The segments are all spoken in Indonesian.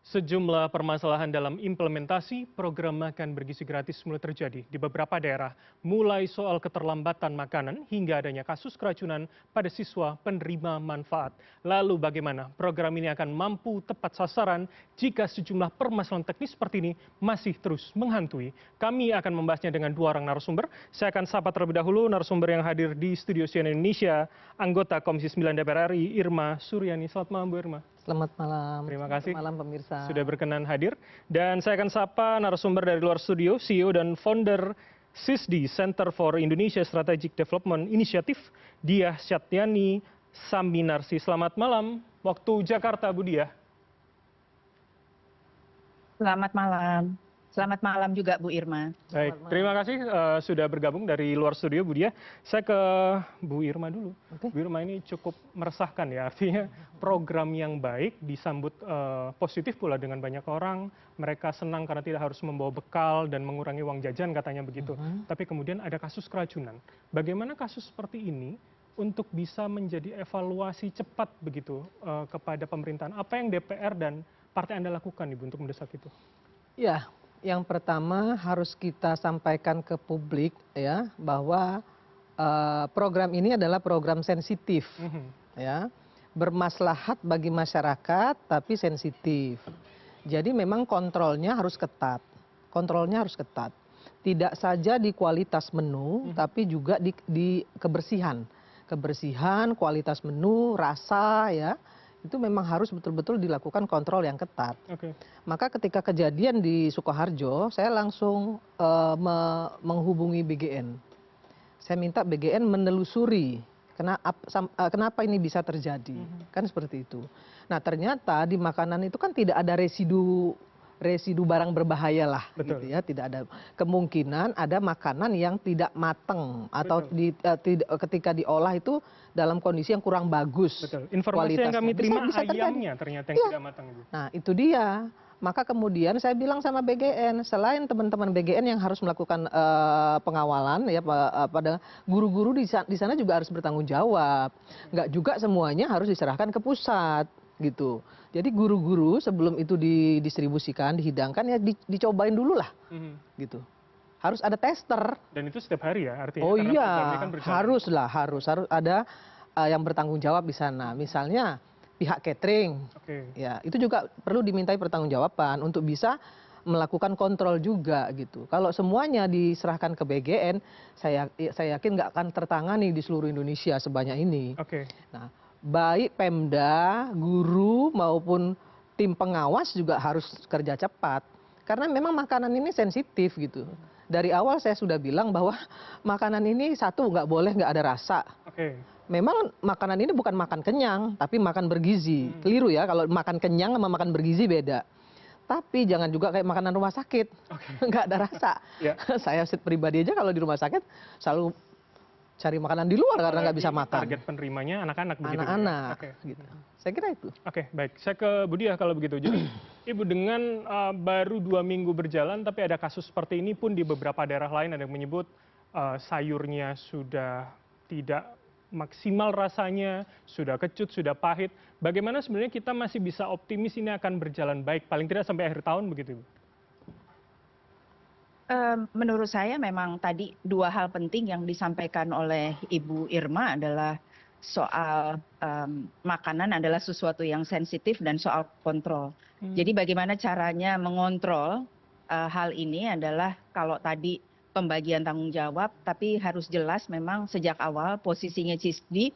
Sejumlah permasalahan dalam implementasi program makan bergizi gratis mulai terjadi di beberapa daerah, mulai soal keterlambatan makanan hingga adanya kasus keracunan pada siswa penerima manfaat. Lalu bagaimana program ini akan mampu tepat sasaran jika sejumlah permasalahan teknis seperti ini masih terus menghantui? Kami akan membahasnya dengan dua orang narasumber. Saya akan sapa terlebih dahulu narasumber yang hadir di studio CNN Indonesia, anggota Komisi 9 DPR RI, Irma Suryani. Selamat malam, Bu Irma. Selamat malam. Terima kasih. Selamat malam pemirsa. Sudah berkenan hadir. Dan saya akan sapa narasumber dari luar studio, CEO dan founder SISDI, Center for Indonesia Strategic Development Initiative, Diah Septiani Saminarsi. Selamat malam, waktu Jakarta, Bu Diah. Selamat malam. Selamat malam juga Bu Irma. Baik, terima kasih sudah bergabung dari luar studio, Bu Diah. Saya ke Bu Irma dulu. Bu Irma, ini cukup meresahkan ya, artinya program yang baik disambut positif pula dengan banyak orang. Mereka senang karena tidak harus membawa bekal dan mengurangi uang jajan katanya begitu. Tapi kemudian ada kasus keracunan. Bagaimana kasus seperti ini untuk bisa menjadi evaluasi cepat begitu kepada pemerintahan? Apa yang DPR dan partai Anda lakukan Ibu untuk mendesak itu? Ya, yang pertama harus kita sampaikan ke publik ya bahwa program ini adalah program sensitif, ya, bermaslahat bagi masyarakat tapi sensitif. Jadi memang kontrolnya harus ketat, Tidak saja di kualitas menu, tapi juga di kebersihan, kualitas menu, rasa ya. Itu memang harus betul-betul dilakukan kontrol yang ketat. Maka ketika kejadian di Sukoharjo, saya langsung menghubungi BGN. Saya minta BGN menelusuri kenapa ini bisa terjadi, kan seperti itu. Nah ternyata di makanan itu kan tidak ada residu barang berbahaya lah, gitu ya. Tidak ada kemungkinan ada makanan yang tidak matang atau ketika diolah itu dalam kondisi yang kurang bagus. Informasi yang kami terima ayamnya ternyata yang tidak matang. Nah itu dia. Maka kemudian saya bilang sama BGN, selain teman-teman BGN yang harus melakukan pengawalan ya pada guru-guru di sana juga harus bertanggung jawab. Nggak juga semuanya harus diserahkan ke pusat gitu. Jadi guru-guru sebelum itu didistribusikan, dihidangkan ya dicobain dulu lah, gitu. Harus ada tester. Dan itu setiap hari ya artinya? Oh iya, harus ada yang bertanggung jawab di sana. Misalnya pihak catering, ya itu juga perlu dimintai pertanggungjawaban untuk bisa melakukan kontrol juga gitu. Kalau semuanya diserahkan ke BGN, saya yakin nggak akan tertangani di seluruh Indonesia sebanyak ini. Nah, baik Pemda, guru maupun tim pengawas juga harus kerja cepat. Karena memang makanan ini sensitif gitu. Dari awal saya sudah bilang bahwa makanan ini satu nggak boleh nggak ada rasa. Memang makanan ini bukan makan kenyang, tapi makan bergizi. Keliru ya, kalau makan kenyang sama makan bergizi beda. Tapi jangan juga kayak makanan rumah sakit, nggak ada rasa. Saya pribadi aja kalau di rumah sakit selalu cari makanan di luar karena nggak bisa makan. Target penerimanya anak-anak begitu. Anak-anak, gitu. Saya kira itu. Baik. Saya ke Bu Diah kalau begitu. Jadi Ibu dengan baru 2 minggu berjalan, tapi ada kasus seperti ini pun di beberapa daerah lain ada yang menyebut sayurnya sudah tidak maksimal rasanya, sudah kecut, sudah pahit. Bagaimana sebenarnya kita masih bisa optimis ini akan berjalan baik, paling tidak sampai akhir tahun begitu, Ibu? Menurut saya memang tadi dua hal penting yang disampaikan oleh Ibu Irma adalah soal makanan adalah sesuatu yang sensitif dan soal kontrol. Jadi bagaimana caranya mengontrol hal ini adalah kalau tadi pembagian tanggung jawab, tapi harus jelas memang sejak awal posisinya CISDI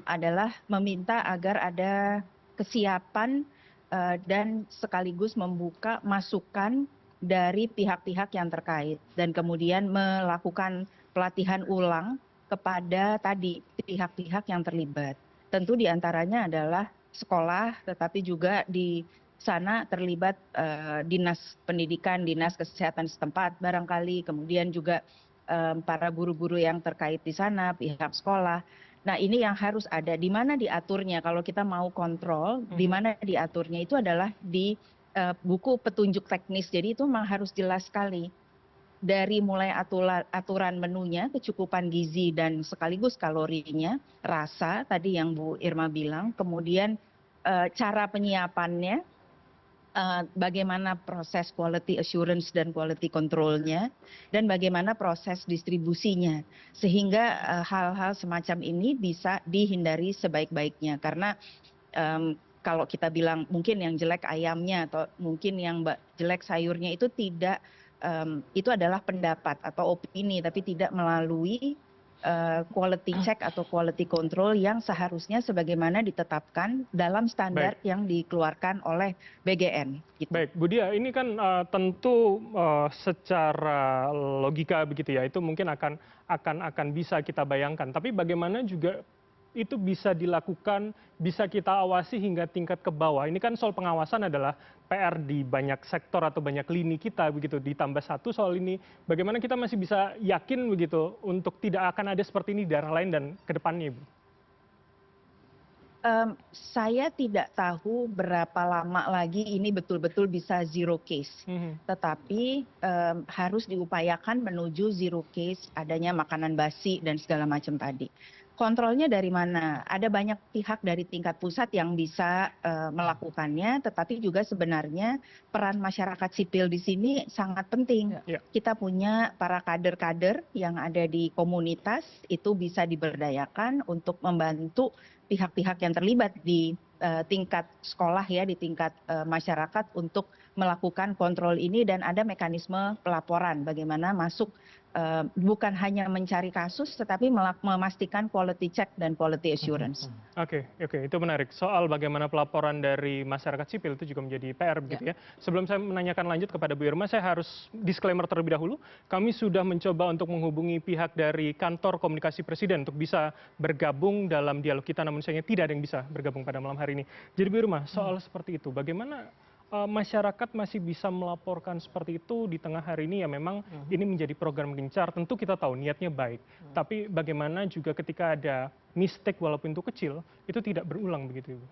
adalah meminta agar ada kesiapan dan sekaligus membuka masukan dari pihak-pihak yang terkait dan kemudian melakukan pelatihan ulang kepada tadi pihak-pihak yang terlibat. Tentu diantaranya adalah sekolah, tetapi juga di sana terlibat dinas pendidikan, dinas kesehatan setempat barangkali, kemudian juga para guru-guru yang terkait di sana, pihak sekolah. Nah ini yang harus ada, di mana diaturnya kalau kita mau kontrol, di mana diaturnya itu adalah di buku petunjuk teknis, jadi itu memang harus jelas sekali. Dari mulai aturan menunya, kecukupan gizi dan sekaligus kalorinya, rasa tadi yang Bu Irma bilang, kemudian cara penyiapannya, bagaimana proses quality assurance dan quality control-nya, dan bagaimana proses distribusinya, sehingga hal-hal semacam ini bisa dihindari sebaik-baiknya. Karena kalau kita bilang mungkin yang jelek ayamnya atau mungkin yang jelek sayurnya itu tidak, itu adalah pendapat atau opini, tapi tidak melalui quality check atau quality control yang seharusnya sebagaimana ditetapkan dalam standar yang dikeluarkan oleh BGN. Gitu. Baik, Bu Dia, ini kan tentu secara logika begitu ya, itu mungkin akan bisa kita bayangkan. Tapi bagaimana juga itu bisa dilakukan, bisa kita awasi hingga tingkat ke bawah. Ini kan soal pengawasan adalah PR di banyak sektor atau banyak lini kita begitu. Ditambah satu soal ini, bagaimana kita masih bisa yakin begitu untuk tidak akan ada seperti ini di daerah lain dan ke depannya, Ibu? Saya tidak tahu berapa lama lagi ini betul-betul bisa zero case. Tetapi harus diupayakan menuju zero case adanya makanan basi dan segala macam tadi. Kontrolnya dari mana? Ada banyak pihak dari tingkat pusat yang bisa melakukannya, tetapi juga sebenarnya peran masyarakat sipil di sini sangat penting. Kita punya para kader-kader yang ada di komunitas, itu bisa diberdayakan untuk membantu pihak-pihak yang terlibat di tingkat sekolah ya, di tingkat masyarakat untuk melakukan kontrol ini, dan ada mekanisme pelaporan bagaimana masuk bukan hanya mencari kasus tetapi memastikan quality check dan quality assurance. Oke, itu menarik. Soal bagaimana pelaporan dari masyarakat sipil itu juga menjadi PR begitu ya. Sebelum saya menanyakan lanjut kepada Bu Irma, saya harus disclaimer terlebih dahulu. Kami sudah mencoba untuk menghubungi pihak dari kantor komunikasi Presiden untuk bisa bergabung dalam dialog kita, namun sayangnya tidak ada yang bisa bergabung pada malam hari ini. Jadi Bu Irma, soal seperti itu, bagaimana masyarakat masih bisa melaporkan seperti itu di tengah hari ini ya memang ini menjadi program gencar, tentu kita tahu niatnya baik, tapi bagaimana juga ketika ada mistake walaupun itu kecil, itu tidak berulang begitu Ibu?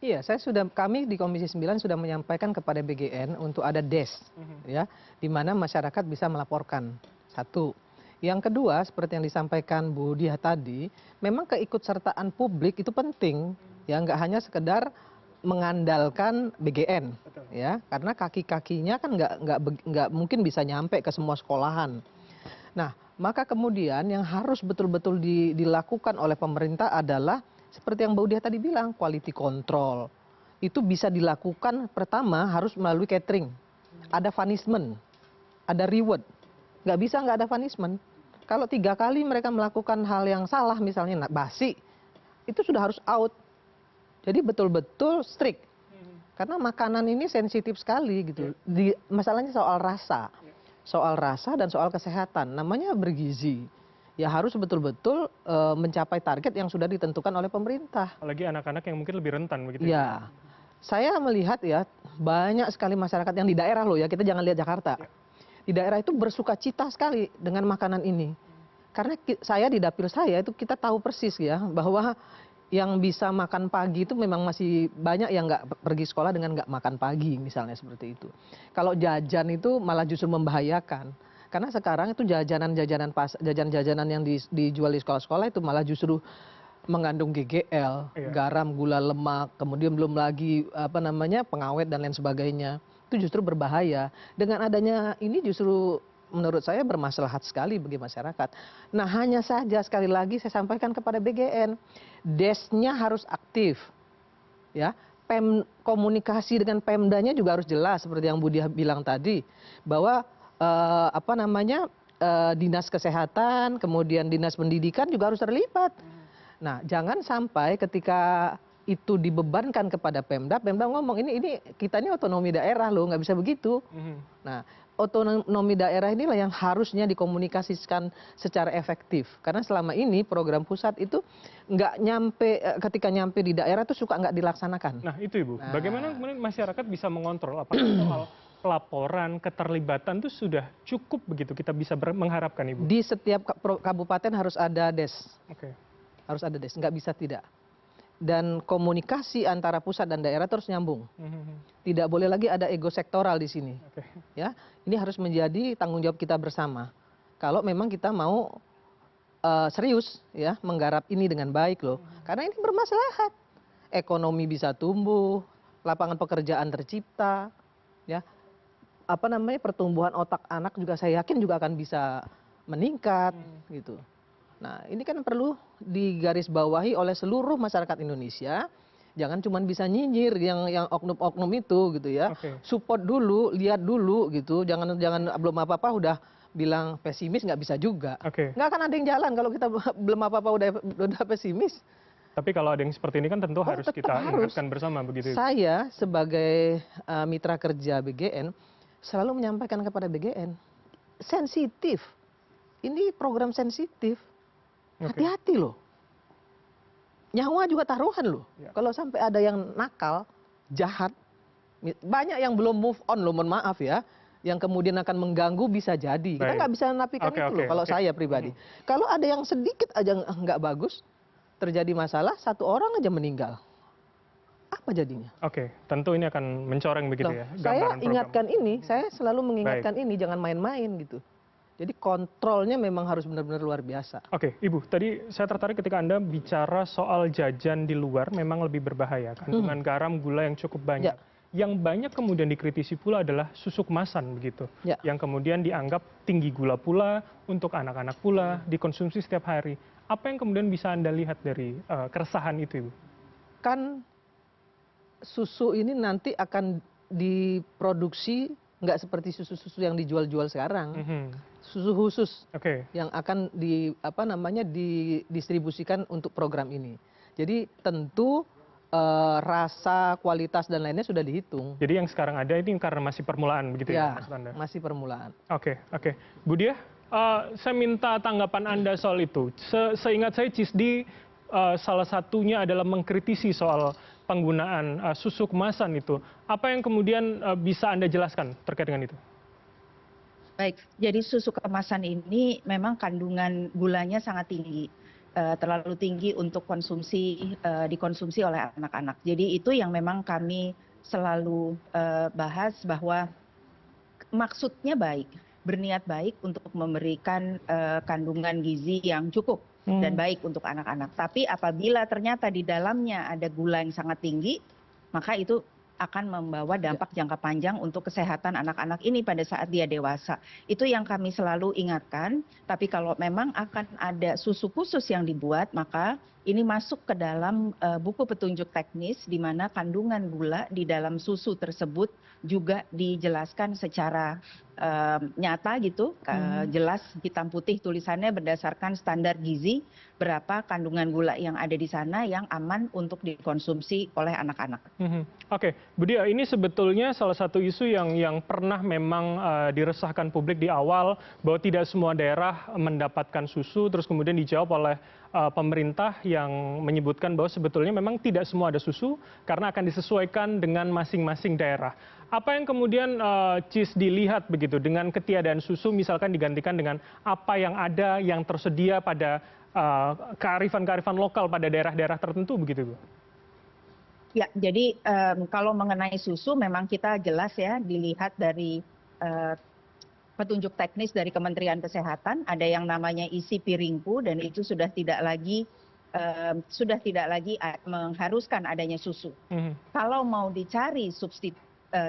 Iya, kami di Komisi 9 sudah menyampaikan kepada BGN untuk ada desk, ya, di mana masyarakat bisa melaporkan. Satu. Yang kedua, seperti yang disampaikan Bu Diah tadi, memang keikutsertaan publik itu penting, ya, nggak hanya sekedar mengandalkan BGN, ya, karena kaki-kakinya kan nggak mungkin bisa nyampe ke semua sekolahan. Nah, maka kemudian yang harus betul-betul dilakukan oleh pemerintah adalah seperti yang Bu Diah tadi bilang, quality control. Itu bisa dilakukan pertama harus melalui catering, ada punishment, ada reward. Nggak bisa nggak ada punishment. Kalau 3 kali mereka melakukan hal yang salah, misalnya basi, itu sudah harus out. Jadi betul-betul strict, karena makanan ini sensitif sekali gitu. Masalahnya soal rasa dan soal kesehatan. Namanya bergizi, ya harus betul-betul mencapai target yang sudah ditentukan oleh pemerintah. Apalagi anak-anak yang mungkin lebih rentan begitu. Ya, saya melihat ya banyak sekali masyarakat yang di daerah loh ya, kita jangan lihat Jakarta. Di daerah itu bersuka cita sekali dengan makanan ini. Karena saya di dapil saya itu kita tahu persis ya bahwa yang bisa makan pagi itu memang masih banyak yang nggak pergi sekolah dengan nggak makan pagi, misalnya seperti itu. Kalau jajan itu malah justru membahayakan, karena sekarang itu jajanan yang dijual di sekolah-sekolah itu malah justru mengandung GGL, garam, gula, lemak, kemudian belum lagi pengawet dan lain sebagainya. Itu justru berbahaya. Dengan adanya ini justru menurut saya bermaslahat sekali bagi masyarakat. Nah, hanya saja sekali lagi saya sampaikan kepada BGN, desnya harus aktif, ya. Komunikasi dengan Pemdanya juga harus jelas seperti yang Bu Diah bilang tadi, bahwa dinas kesehatan, kemudian dinas pendidikan juga harus terlibat. Nah, jangan sampai ketika itu dibebankan kepada Pemda ngomong ini kita ini otonomi daerah loh, nggak bisa begitu. Nah, otonomi daerah inilah yang harusnya dikomunikasikan secara efektif. Karena selama ini program pusat itu nggak nyampe, ketika nyampe di daerah itu suka nggak dilaksanakan. Nah itu Ibu, bagaimana kemudian masyarakat bisa mengontrol apakah soal pelaporan, keterlibatan itu sudah cukup begitu kita bisa mengharapkan Ibu? Di setiap kabupaten harus ada des. Harus ada des, nggak bisa tidak. Dan komunikasi antara pusat dan daerah terus nyambung. Tidak boleh lagi ada ego sektoral di sini. Ya, ini harus menjadi tanggung jawab kita bersama. Kalau memang kita mau serius ya menggarap ini dengan baik loh. Karena ini bermaslahat. Ekonomi bisa tumbuh, lapangan pekerjaan tercipta, ya. Apa namanya, pertumbuhan otak anak juga saya yakin juga akan bisa meningkat gitu. Nah, ini kan perlu digarisbawahi oleh seluruh masyarakat Indonesia. Jangan cuma bisa nyinyir yang oknum-oknum itu gitu ya. Support dulu, lihat dulu gitu. Jangan belum apa-apa udah bilang pesimis, nggak bisa juga. Nggak akan ada yang jalan kalau kita belum apa-apa udah pesimis. Tapi kalau ada yang seperti ini kan tentu harus kita ingatkan bersama begitu. Saya sebagai mitra kerja BGN selalu menyampaikan kepada BGN, sensitif. Ini program sensitif. Hati-hati loh. Nyawa juga taruhan loh. Kalau sampai ada yang nakal, jahat, banyak yang belum move on loh, mohon maaf ya. Yang kemudian akan mengganggu bisa jadi. Kita nggak bisa menafikan itu loh kalau saya pribadi. Kalau ada yang sedikit aja nggak bagus, terjadi masalah, satu orang aja meninggal. Apa jadinya? Tentu ini akan mencoreng begitu ya. Saya ingatkan ini, saya selalu mengingatkan ini, jangan main-main gitu. Jadi kontrolnya memang harus benar-benar luar biasa. Ibu, tadi saya tertarik ketika Anda bicara soal jajan di luar memang lebih berbahaya. Kandungan garam, gula yang cukup banyak. Yang banyak kemudian dikritisi pula adalah susu kemasan begitu. Yang kemudian dianggap tinggi gula pula, untuk anak-anak pula, dikonsumsi setiap hari. Apa yang kemudian bisa Anda lihat dari keresahan itu, Ibu? Kan susu ini nanti akan diproduksi nggak seperti susu-susu yang dijual-jual sekarang. Susu khusus yang akan didistribusikan untuk program ini. Jadi tentu rasa, kualitas dan lainnya sudah dihitung. Jadi yang sekarang ada ini karena masih permulaan begitu ya, maksud Anda? Masih permulaan. Bu Diah, saya minta tanggapan Anda soal itu. Seingat saya CISDI salah satunya adalah mengkritisi soal penggunaan susu kemasan itu. Apa yang kemudian bisa Anda jelaskan terkait dengan itu? Baik, jadi susu kemasan ini memang kandungan gulanya sangat tinggi, terlalu tinggi untuk dikonsumsi oleh anak-anak. Jadi itu yang memang kami selalu bahas bahwa maksudnya baik, berniat baik untuk memberikan kandungan gizi yang cukup dan baik untuk anak-anak. Tapi apabila ternyata di dalamnya ada gula yang sangat tinggi, maka itu akan membawa dampak jangka panjang untuk kesehatan anak-anak ini pada saat dia dewasa. Itu yang kami selalu ingatkan, tapi kalau memang akan ada susu khusus yang dibuat, maka ini masuk ke dalam buku petunjuk teknis di mana kandungan gula di dalam susu tersebut juga dijelaskan secara nyata gitu, jelas hitam putih tulisannya berdasarkan standar gizi, berapa kandungan gula yang ada di sana yang aman untuk dikonsumsi oleh anak-anak. Bu Diah, ini sebetulnya salah satu isu yang pernah memang diresahkan publik di awal, bahwa tidak semua daerah mendapatkan susu, terus kemudian dijawab oleh pemerintah yang menyebutkan bahwa sebetulnya memang tidak semua ada susu karena akan disesuaikan dengan masing-masing daerah. Apa yang kemudian CIS dilihat begitu dengan ketiadaan susu misalkan digantikan dengan apa yang ada yang tersedia pada kearifan-kearifan lokal pada daerah-daerah tertentu begitu, Bu? Ya, jadi kalau mengenai susu memang kita jelas ya dilihat dari petunjuk teknis dari Kementerian Kesehatan, ada yang namanya isi piringku dan itu sudah tidak lagi mengharuskan adanya susu. Kalau mau dicari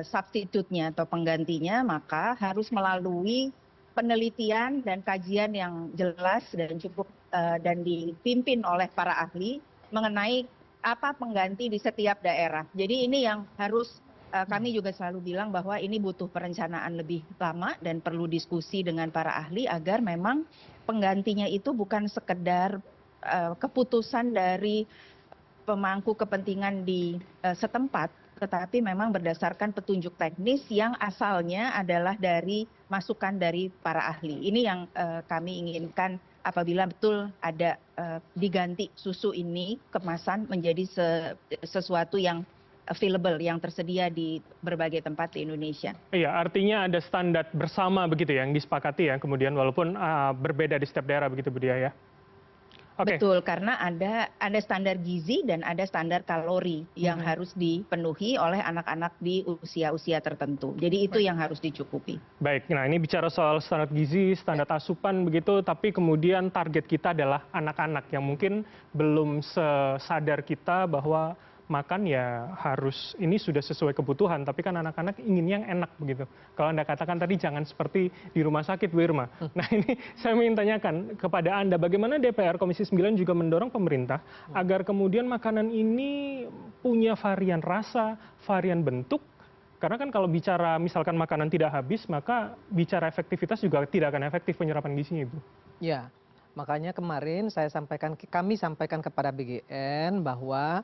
substitutnya atau penggantinya, maka harus melalui penelitian dan kajian yang jelas dan cukup dan dipimpin oleh para ahli mengenai apa pengganti di setiap daerah. Jadi ini yang harus kami juga selalu bilang bahwa ini butuh perencanaan lebih lama dan perlu diskusi dengan para ahli agar memang penggantinya itu bukan sekedar keputusan dari pemangku kepentingan di setempat, tetapi memang berdasarkan petunjuk teknis yang asalnya adalah dari masukan dari para ahli. Ini yang kami inginkan apabila betul ada diganti susu ini kemasan menjadi sesuatu yang available, yang tersedia di berbagai tempat di Indonesia. Iya, artinya ada standar bersama begitu ya, yang disepakati ya, kemudian walaupun berbeda di setiap daerah begitu, Bu Diah ya? Betul, karena ada standar gizi dan ada standar kalori yang harus dipenuhi oleh anak-anak di usia-usia tertentu. Jadi itu yang harus dicukupi. Baik, nah ini bicara soal standar gizi, standar asupan begitu, tapi kemudian target kita adalah anak-anak yang mungkin belum sesadar kita bahwa makan ya harus ini sudah sesuai kebutuhan, tapi kan anak-anak ingin yang enak begitu. Kalau Anda katakan tadi jangan seperti di rumah sakit, Bu Irma. Nah ini saya ingin tanyakan kepada Anda, bagaimana DPR Komisi 9 juga mendorong pemerintah agar kemudian makanan ini punya varian rasa, varian bentuk, karena kan kalau bicara misalkan makanan tidak habis, maka bicara efektivitas juga tidak akan efektif penyerapan gizinya, Ibu. Ya, makanya kemarin kami sampaikan kepada BGN bahwa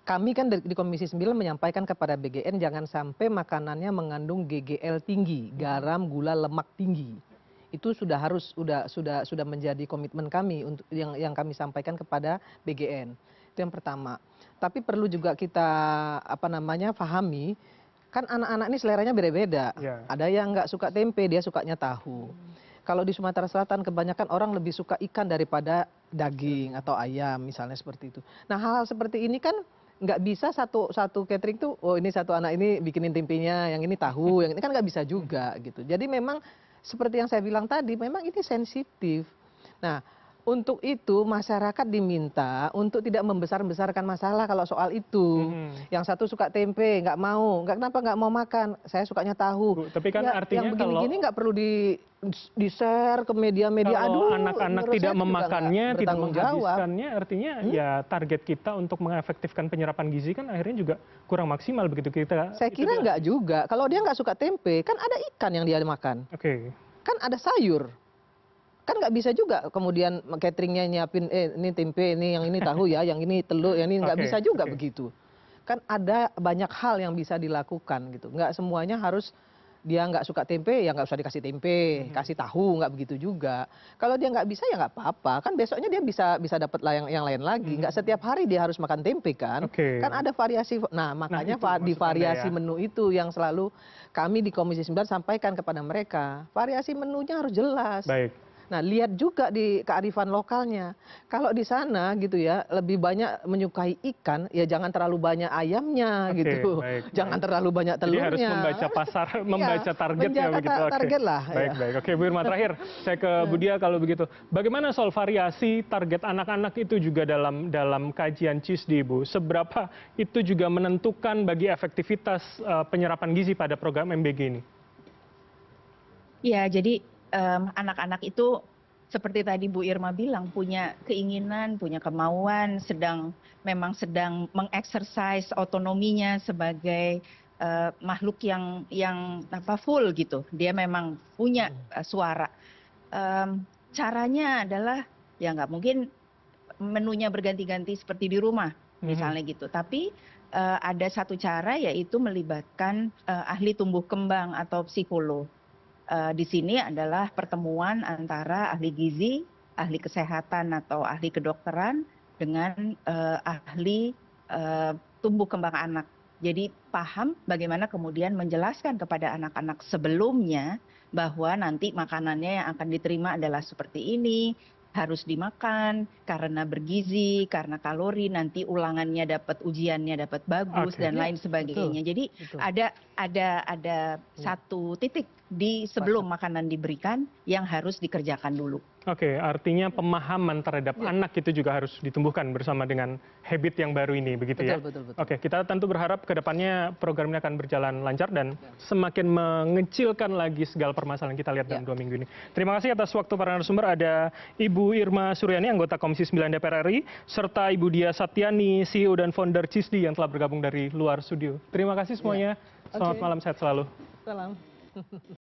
kami kan di Komisi 9 menyampaikan kepada BGN jangan sampai makanannya mengandung GGL tinggi, garam, gula, lemak tinggi. Itu sudah menjadi komitmen kami untuk yang kami sampaikan kepada BGN. Itu yang pertama. Tapi perlu juga kita pahami, kan anak-anak ini seleranya beda-beda. Ya. Ada yang nggak suka tempe, dia sukanya tahu. Kalau di Sumatera Selatan kebanyakan orang lebih suka ikan daripada daging atau ayam misalnya seperti itu. Nah hal-hal seperti ini kan nggak bisa satu catering tuh, oh ini satu anak ini bikinin tempenya, yang ini tahu, yang ini kan nggak bisa juga gitu. Jadi memang seperti yang saya bilang tadi, memang ini sensitif. Nah untuk itu masyarakat diminta untuk tidak membesar-besarkan masalah kalau soal itu. Yang satu suka tempe, nggak mau. Kenapa nggak mau makan? Saya sukanya tahu. Bu, tapi kan ya, artinya yang begini-gini nggak perlu di-share ke media-media. Kalau anak-anak tidak memakannya, tidak menghabiskannya, artinya ya target kita untuk mengefektifkan penyerapan gizi kan akhirnya juga kurang maksimal begitu kita. Saya kira nggak juga. Kalau dia nggak suka tempe, kan ada ikan yang dia makan. Oke. Kan ada sayur. Kan nggak bisa juga kemudian cateringnya nyiapin ini tempe, ini yang ini tahu ya, yang ini telur, yang ini nggak bisa juga begitu. Kan ada banyak hal yang bisa dilakukan gitu. Nggak semuanya harus dia nggak suka tempe ya nggak usah dikasih tempe, kasih tahu, nggak begitu juga. Kalau dia nggak bisa ya nggak apa-apa. Kan besoknya dia bisa dapat yang lain lagi. Nggak setiap hari dia harus makan tempe kan. Kan ada variasi. Nah makanya di variasi menu itu yang selalu kami di Komisi 9 sampaikan kepada mereka. Variasi menunya harus jelas. Baik. Nah, lihat juga di kearifan lokalnya. Kalau di sana gitu ya, lebih banyak menyukai ikan, ya jangan terlalu banyak ayamnya gitu. Jangan terlalu banyak telurnya. Jadi harus membaca pasar, membaca targetnya begitu. Target lah. Baik. Oke, Bu Irma, terakhir saya ke Budia kalau begitu. Bagaimana soal variasi target anak-anak itu juga dalam kajian CISDI, Bu? Seberapa itu juga menentukan bagi efektivitas penyerapan gizi pada program MBG ini? Ya, jadi anak-anak itu seperti tadi Bu Irma bilang punya keinginan, punya kemauan, memang sedang mengeksersis otonominya sebagai makhluk yang full gitu. Dia memang punya suara. Caranya adalah ya nggak mungkin menunya berganti-ganti seperti di rumah misalnya gitu. Tapi ada satu cara yaitu melibatkan ahli tumbuh kembang atau psikolog. Di sini adalah pertemuan antara ahli gizi, ahli kesehatan atau ahli kedokteran dengan ahli tumbuh kembang anak. Jadi paham bagaimana kemudian menjelaskan kepada anak-anak sebelumnya bahwa nanti makanannya yang akan diterima adalah seperti ini, harus dimakan karena bergizi, karena kalori, nanti ulangannya dapat ujiannya dapat bagus dan lain sebagainya. Jadi ada satu titik di sebelum makanan diberikan yang harus dikerjakan dulu. Oke, artinya pemahaman terhadap anak itu juga harus ditumbuhkan bersama dengan habit yang baru ini, begitu ya? Betul. Oke, kita tentu berharap ke depannya program ini akan berjalan lancar dan semakin mengecilkan lagi segala permasalahan kita lihat dalam 2 minggu ini. Terima kasih atas waktu para narasumber. Ada Ibu Irma Suryani, anggota Komisi 9 DPR RI, serta Ibu Dia Satyani, CEO dan founder CISDI yang telah bergabung dari luar studio. Terima kasih semuanya. Selamat malam, sehat selalu. Salam.